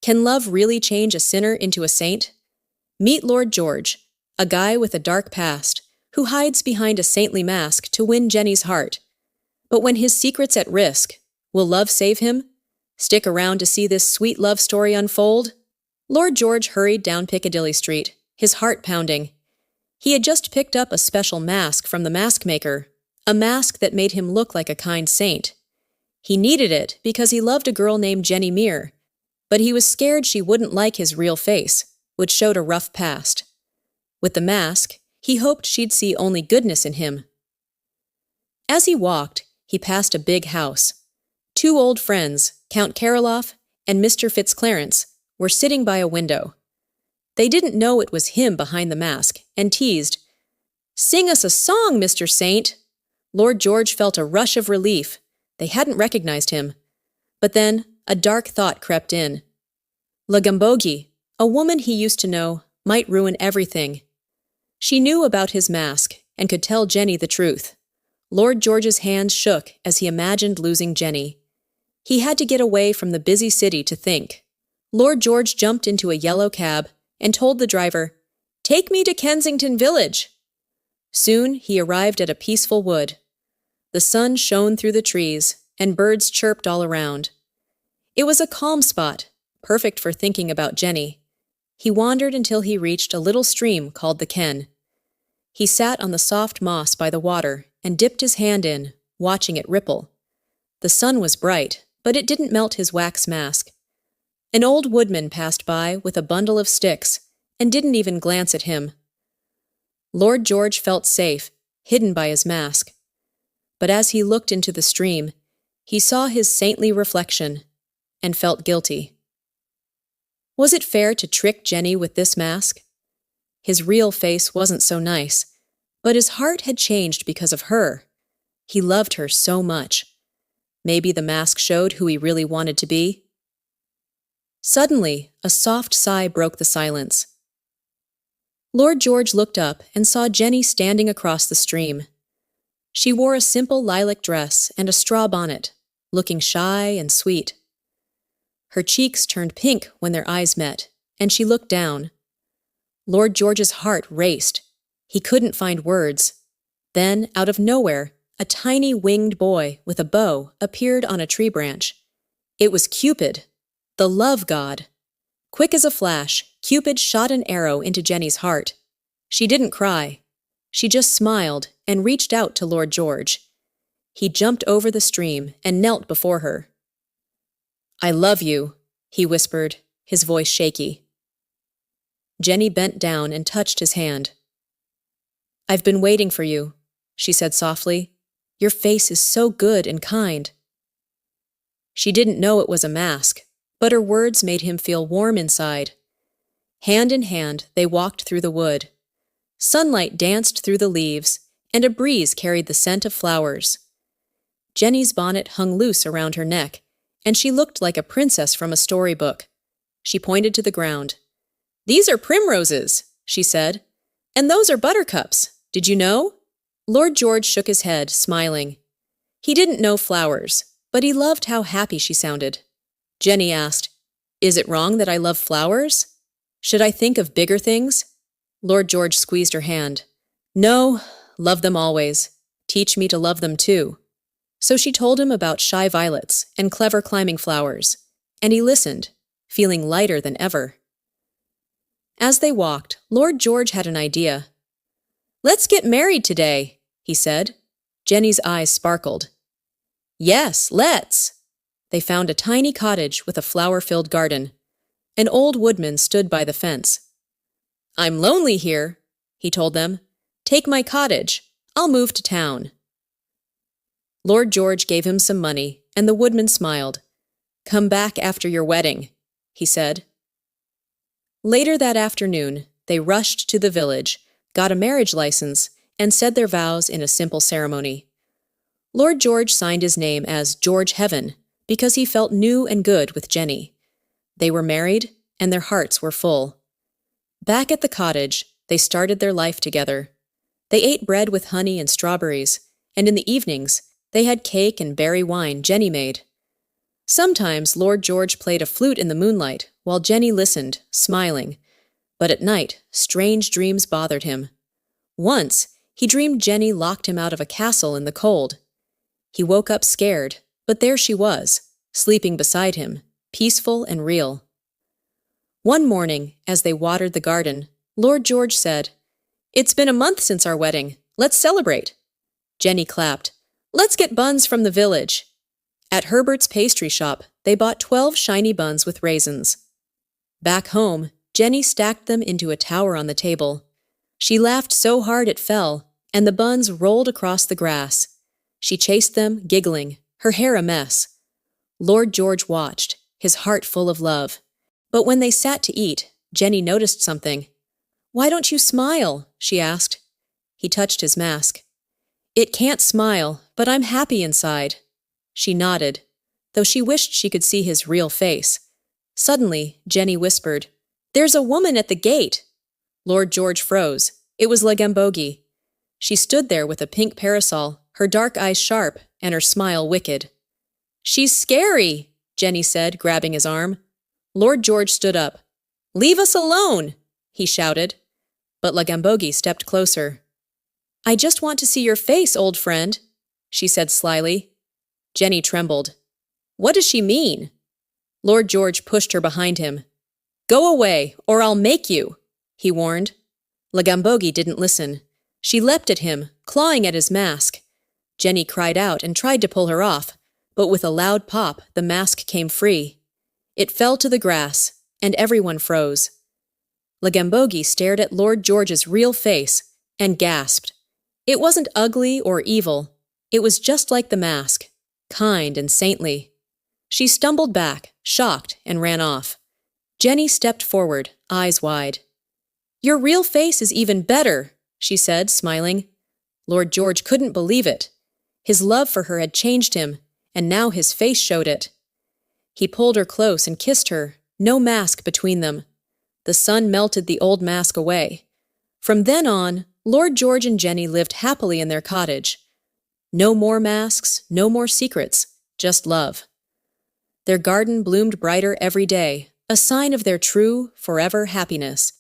Can love really change a sinner into a saint? Meet Lord George, a guy with a dark past, who hides behind a saintly mask to win Jenny's heart. But when his secret's at risk, will love save him? Stick around to see this sweet love story unfold. Lord George hurried down Piccadilly Street, his heart pounding. He had just picked up a special mask from the mask maker, a mask that made him look like a kind saint. He needed it because he loved a girl named Jenny Mere, but he was scared she wouldn't like his real face, which showed a rough past. With the mask, he hoped she'd see only goodness in him. As he walked, he passed a big house. Two old friends, Count Karoloff and Mr. Fitzclarence, were sitting by a window. They didn't know it was him behind the mask, and teased, "Sing us a song, Mr. Saint!" Lord George felt a rush of relief. They hadn't recognized him. But then, a dark thought crept in. La Gambogi, a woman he used to know, might ruin everything. She knew about his mask and could tell Jenny the truth. Lord George's hands shook as he imagined losing Jenny. He had to get away from the busy city to think. Lord George jumped into a yellow cab and told the driver, "Take me to Kensington Village." Soon he arrived at a peaceful wood. The sun shone through the trees, and birds chirped all around. It was a calm spot, perfect for thinking about Jenny. He wandered until he reached a little stream called the Ken. He sat on the soft moss by the water and dipped his hand in, watching it ripple. The sun was bright, but it didn't melt his wax mask. An old woodman passed by with a bundle of sticks and didn't even glance at him. Lord George felt safe, hidden by his mask. But as he looked into the stream, he saw his saintly reflection and felt guilty. Was it fair to trick Jenny with this mask? His real face wasn't so nice, but his heart had changed because of her. He loved her so much. Maybe the mask showed who he really wanted to be. Suddenly, a soft sigh broke the silence. Lord George looked up and saw Jenny standing across the stream. She wore a simple lilac dress and a straw bonnet, looking shy and sweet. Her cheeks turned pink when their eyes met, and she looked down. Lord George's heart raced. He couldn't find words. Then, out of nowhere, a tiny winged boy with a bow appeared on a tree branch. It was Cupid, the love god. Quick as a flash, Cupid shot an arrow into Jenny's heart. She didn't cry. She just smiled and reached out to Lord George. He jumped over the stream and knelt before her. "I love you," he whispered, his voice shaky. Jenny bent down and touched his hand. "I've been waiting for you," she said softly. "Your face is so good and kind." She didn't know it was a mask, but her words made him feel warm inside. Hand in hand, they walked through the wood. Sunlight danced through the leaves, and a breeze carried the scent of flowers. Jenny's bonnet hung loose around her neck, and she looked like a princess from a storybook. She pointed to the ground. "These are primroses," she said. "And those are buttercups. Did you know?" Lord George shook his head, smiling. He didn't know flowers, but he loved how happy she sounded. Jenny asked, "Is it wrong that I love flowers? Should I think of bigger things?" Lord George squeezed her hand. "No, love them always. Teach me to love them too." So she told him about shy violets and clever climbing flowers, and he listened, feeling lighter than ever. As they walked, Lord George had an idea. "Let's get married today," he said. Jenny's eyes sparkled. "Yes, let's." They found a tiny cottage with a flower-filled garden. An old woodman stood by the fence. "I'm lonely here," he told them. "Take my cottage. I'll move to town." Lord George gave him some money, and the woodman smiled. "Come back after your wedding," he said. Later that afternoon, they rushed to the village, got a marriage license, and said their vows in a simple ceremony. Lord George signed his name as George Heaven because he felt new and good with Jenny. They were married, and their hearts were full. Back at the cottage, they started their life together. They ate bread with honey and strawberries, and in the evenings, they had cake and berry wine Jenny made. Sometimes Lord George played a flute in the moonlight while Jenny listened, smiling. But at night, strange dreams bothered him. Once, he dreamed Jenny locked him out of a castle in the cold. He woke up scared, but there she was, sleeping beside him, peaceful and real. One morning, as they watered the garden, Lord George said, "It's been a month since our wedding. Let's celebrate." Jenny clapped. "Let's get buns from the village." At Herbert's pastry shop, they bought 12 shiny buns with raisins. Back home, Jenny stacked them into a tower on the table. She laughed so hard it fell, and the buns rolled across the grass. She chased them, giggling, her hair a mess. Lord George watched, his heart full of love. But when they sat to eat, Jenny noticed something. "Why don't you smile?" she asked. He touched his mask. "It can't smile, but I'm happy inside." She nodded, though she wished she could see his real face. Suddenly, Jenny whispered, "There's a woman at the gate." Lord George froze. It was Lagambogi. She stood there with a pink parasol, her dark eyes sharp and her smile wicked. "She's scary," Jenny said, grabbing his arm. Lord George stood up. "Leave us alone," he shouted. But Lagambogi stepped closer. "I just want to see your face, old friend," she said slyly. Jenny trembled. "What does she mean?" Lord George pushed her behind him. "Go away, or I'll make you," he warned. Lagambogi didn't listen. She leapt at him, clawing at his mask. Jenny cried out and tried to pull her off, but with a loud pop, the mask came free. It fell to the grass, and everyone froze. Lagambogi stared at Lord George's real face and gasped. It wasn't ugly or evil. It was just like the mask, kind and saintly. She stumbled back, shocked, and ran off. Jenny stepped forward, eyes wide. "Your real face is even better," she said, smiling. Lord George couldn't believe it. His love for her had changed him, and now his face showed it. He pulled her close and kissed her, no mask between them. The sun melted the old mask away. From then on, Lord George and Jenny lived happily in their cottage. No more masks, no more secrets, just love. Their garden bloomed brighter every day, a sign of their true, forever happiness.